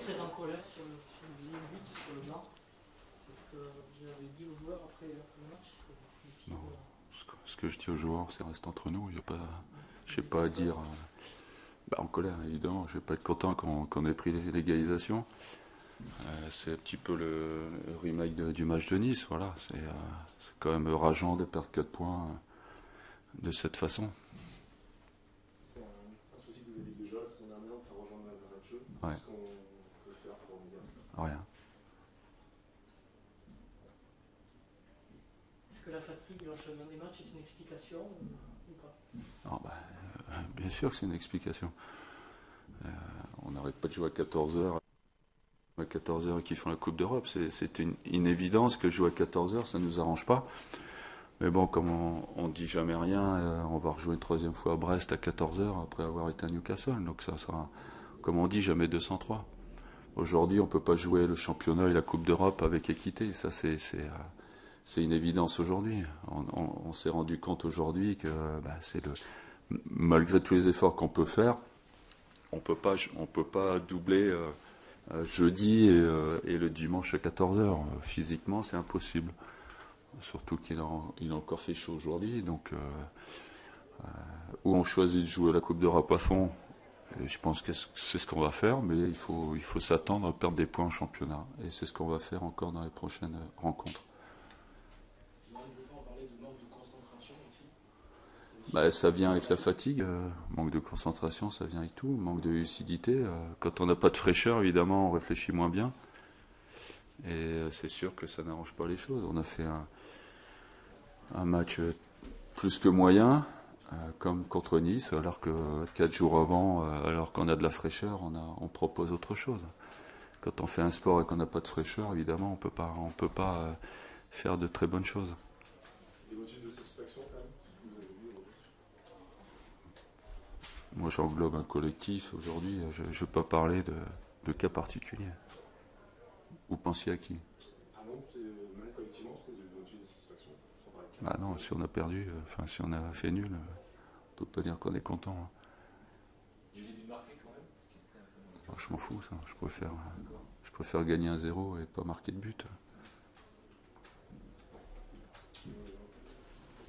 très en colère sur le deuxième but, sur le blanc. C'est ce que vous avez dit aux joueurs après le match. Non. Ce que je dis aux joueurs, c'est reste entre nous. Il y a pas, je n'ai pas à dire. En colère, évidemment. Je ne vais pas être content qu'on ait pris l'égalisation. C'est un petit peu le remake du match de Nice. Voilà. C'est quand même rageant de perdre 4 points de cette façon. C'est un souci que vous avez déjà la semaine dernière de faire rejoindre les arrêts de jeu. Ouais. Qu'est-ce qu'on peut faire pour remédier à ça? Rien. Est-ce que la fatigue et l'enchaînement des matchs est une explication ou pas? Bien sûr que c'est une explication. On n'arrête pas de jouer à 14h. À 14h qui font la Coupe d'Europe. C'est une évidence que jouer à 14h, ça ne nous arrange pas. Mais bon, comme on ne dit jamais rien, on va rejouer une troisième fois à Brest à 14h après avoir été à Newcastle. Donc ça sera, comme on dit, jamais 203. Aujourd'hui, on ne peut pas jouer le championnat et la Coupe d'Europe avec équité. Ça, c'est une évidence aujourd'hui. On s'est rendu compte aujourd'hui que malgré tous les efforts qu'on peut faire, on peut pas doubler jeudi et le dimanche à 14h. Physiquement, c'est impossible. Surtout qu'il a encore fait chaud aujourd'hui. Donc, où on choisit de jouer la Coupe d'Europe à fond, et je pense que c'est ce qu'on va faire, mais il faut s'attendre à perdre des points en championnat. Et c'est ce qu'on va faire encore dans les prochaines rencontres. Ça vient avec la fatigue, manque de concentration, ça vient avec tout, manque de lucidité. Quand on n'a pas de fraîcheur, évidemment, on réfléchit moins bien. Et c'est sûr que ça n'arrange pas les choses. On a fait un match plus que moyen, comme contre Nice, alors que 4 jours avant, alors qu'on a de la fraîcheur, on propose autre chose. Quand on fait un sport et qu'on n'a pas de fraîcheur, évidemment, on peut pas faire de très bonnes choses. Des motifs de satisfaction quand même? Moi, j'englobe un collectif aujourd'hui. Je ne veux pas parler de cas particuliers. Vous pensiez à qui? Ah non, c'est même collectivement, parce que des motifs de satisfaction. Non, si on a perdu, si on a fait nul, on ne peut pas dire qu'on est content. Hein. Il y a eu des buts marqués quand même. Je m'en fous, ça. Je préfère gagner 1-0 et pas marquer de but.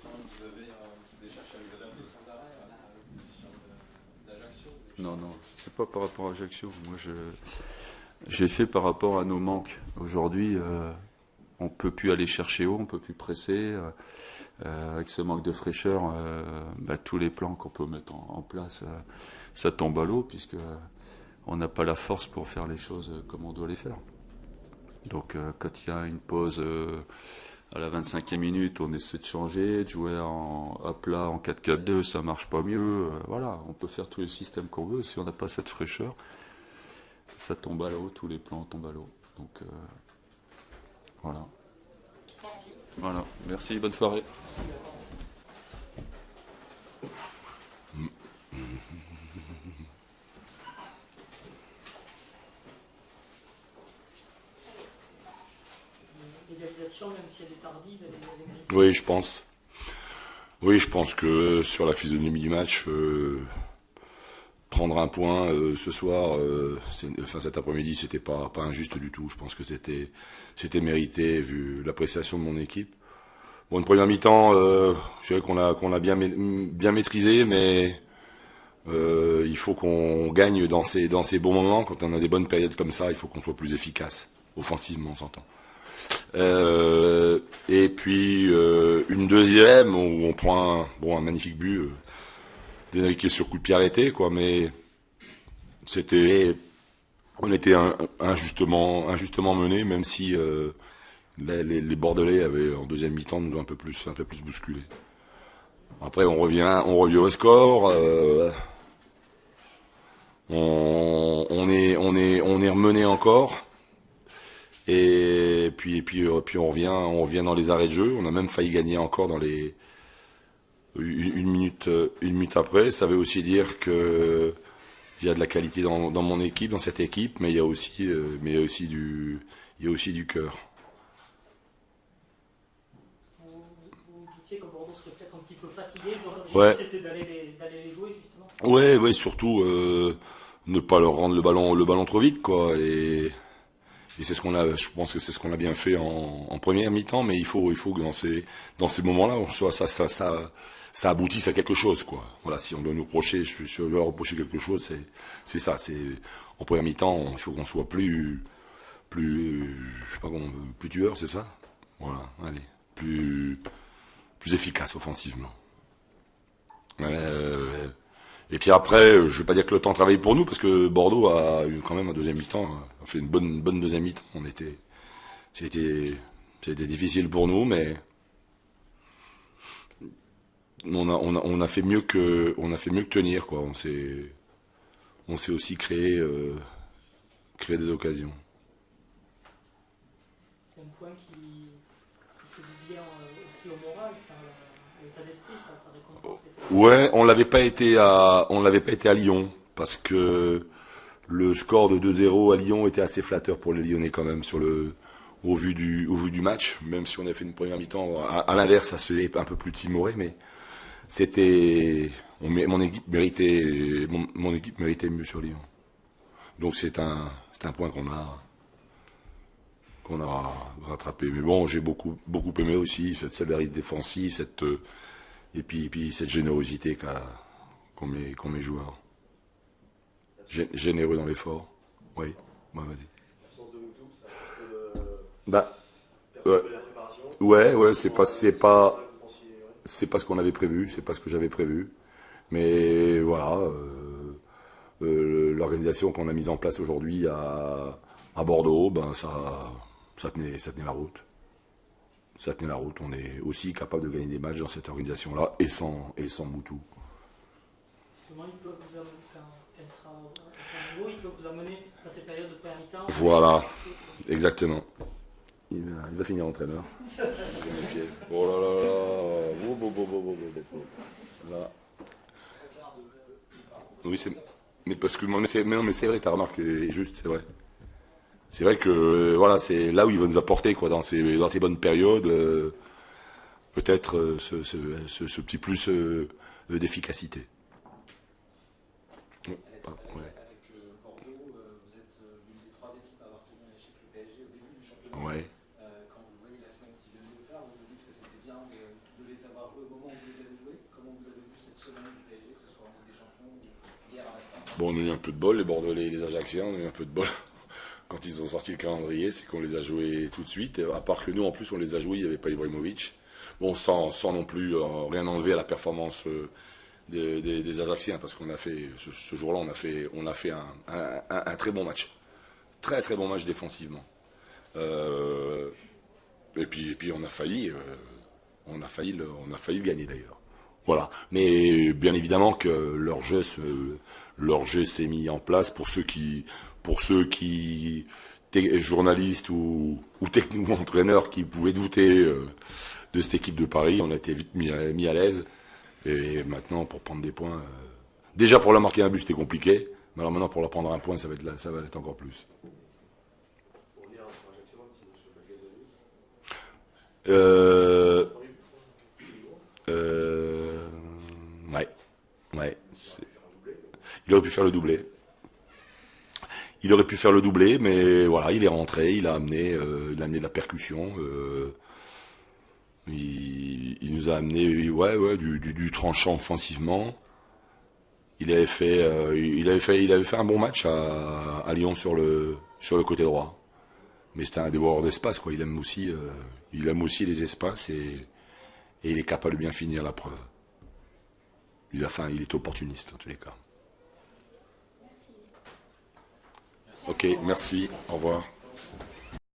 Vous avez cherché à vous adapter sans arrêt à la position d'Ajaccio. Non, c'est pas par rapport à Ajaccio. Moi, j'ai fait par rapport à nos manques. Aujourd'hui, on ne peut plus aller chercher haut, on ne peut plus presser. Avec ce manque de fraîcheur, tous les plans qu'on peut mettre en place, ça tombe à l'eau, puisque on n'a pas la force pour faire les choses comme on doit les faire. Donc, quand il y a une pause à la 25e minute, on essaie de changer, de jouer à plat en 4-4-2, ça marche pas mieux. Voilà, on peut faire tous les systèmes qu'on veut. Si on n'a pas cette fraîcheur, ça tombe à l'eau, tous les plans tombent à l'eau. Donc, voilà. Merci. Voilà, merci, bonne soirée. L'égalisation, même si elle est tardive, elle est méritée. Oui, je pense. Oui, je pense que sur la physionomie du match, prendre un point ce soir, cet après-midi, c'était pas injuste du tout. Je pense que c'était mérité vu l'appréciation de mon équipe. Bon, une première mi-temps, je dirais qu'on a bien maîtrisé, mais il faut qu'on gagne dans ces bons moments. Quand on a des bonnes périodes comme ça, il faut qu'on soit plus efficace, offensivement, on s'entend. Et puis une deuxième où on prend un magnifique but d'Enrique sur coup de pied arrêté, quoi, mais on était injustement mené, même si les Bordelais avaient en deuxième mi-temps nous un peu plus bousculé. Après on revient au score, on est remené encore. Et puis on revient dans les arrêts de jeu. On a même failli gagner encore dans les une minute après. Ça veut aussi dire que il y a de la qualité dans mon équipe, dans cette équipe, mais il y a aussi du cœur. Vous doutiez que Bordeaux serait peut-être un petit peu fatigué, Ouais. c'était d'aller les jouer justement. Ouais, surtout ne pas leur rendre le ballon trop vite, quoi. Et c'est ce qu'on a, je pense que c'est ce qu'on a bien fait en première mi-temps, mais il faut que dans ces moments-là, ça aboutisse à quelque chose, quoi. Voilà, si on doit nous reprocher, si on doit leur reprocher quelque chose, c'est ça. C'est en première mi-temps, il faut qu'on soit plus, je sais pas comment, plus tueur, c'est ça. Voilà, allez, plus efficace offensivement. Et puis après, je vais pas dire que le temps travaille pour nous, parce que Bordeaux a eu quand même un deuxième mi-temps, a fait une bonne deuxième mi-temps. C'était difficile pour nous, mais on a fait mieux que tenir, quoi. On s'est aussi créé des occasions. C'est un point qui fait du bien aussi au moral, enfin, à l'état d'esprit, ça récompense. Ouais, on l'avait pas été à Lyon, parce que le score de 2-0 à Lyon était assez flatteur pour les Lyonnais quand même au vu du match, même si on a fait une première mi-temps à l'inverse, ça s'est un peu plus timoré, mais mon équipe méritait mieux sur Lyon. Donc c'est un point qu'on a rattrapé. Mais bon, j'ai beaucoup aimé aussi cette sévérité défensive, et puis cette générosité qu'ont mes joueurs. Généreux dans l'effort. Oui, vas-y. L'absence de Moutouk, ça reste la préparation. Ouais, c'est pas ce qu'on avait prévu, c'est pas ce que j'avais prévu. Mais voilà, l'organisation qu'on a mise en place aujourd'hui à Bordeaux, ça tenait la route. Ça tenait la route. On est aussi capable de gagner des matchs dans cette organisation-là et sans Moutou. Justement, il peut vous amener, quand elle sera à son niveau, il peut vous amener à ces périodes de première mi-temps. Voilà, exactement. Il va finir entraîneur. Oh là là là. Là. Oui, mais parce que mais c'est vrai, ta remarque est juste, c'est vrai. C'est vrai que voilà, c'est là où il va nous apporter, quoi, dans ces bonnes périodes, peut-être ce petit plus d'efficacité. Avec Bordeaux, vous êtes l'une des 3 équipes à avoir tenu un échec le PSG au début du championnat. Ouais. Quand vous voyez la semaine qu'ils viennent de faire, vous vous dites que c'était bien de les avoir joués au moment où vous les avez joués. Comment vous avez vu cette semaine du PSG, que ce soit en Ligue des Champions ou hier à la Stade? Bon, on a eu un peu de bol, les Bordelais et les Ajacciens, on a eu un peu de bol. Quand ils ont sorti le calendrier, c'est qu'on les a joués tout de suite. À part que nous, en plus, on les a joués, il n'y avait pas Ibrahimovic. Bon, sans non plus rien enlever à la performance des Ajacciens, parce qu'on a fait, ce jour-là, on a fait un très bon match. Très très bon match défensivement. Et puis on a failli le gagner d'ailleurs. Voilà. Mais bien évidemment que leur jeu s'est mis en place pour ceux qui journalistes ou techniquement entraîneurs qui pouvaient douter de cette équipe de Paris. On a été vite mis à l'aise. Et maintenant, pour prendre des points, déjà pour la marquer un but, c'était compliqué. Mais alors maintenant, pour la prendre un point, ça va être encore plus. Ouais. Il aurait pu faire le doublé. Mais voilà, il est rentré, il a amené de la percussion. Il nous a amené, du tranchant offensivement. Il avait fait un bon match à Lyon sur le côté droit. Mais c'était un dévoreur d'espace, quoi. Il aime aussi les espaces et il est capable de bien finir la preuve. Il est opportuniste en tous les cas. Merci. Ok, merci, au revoir.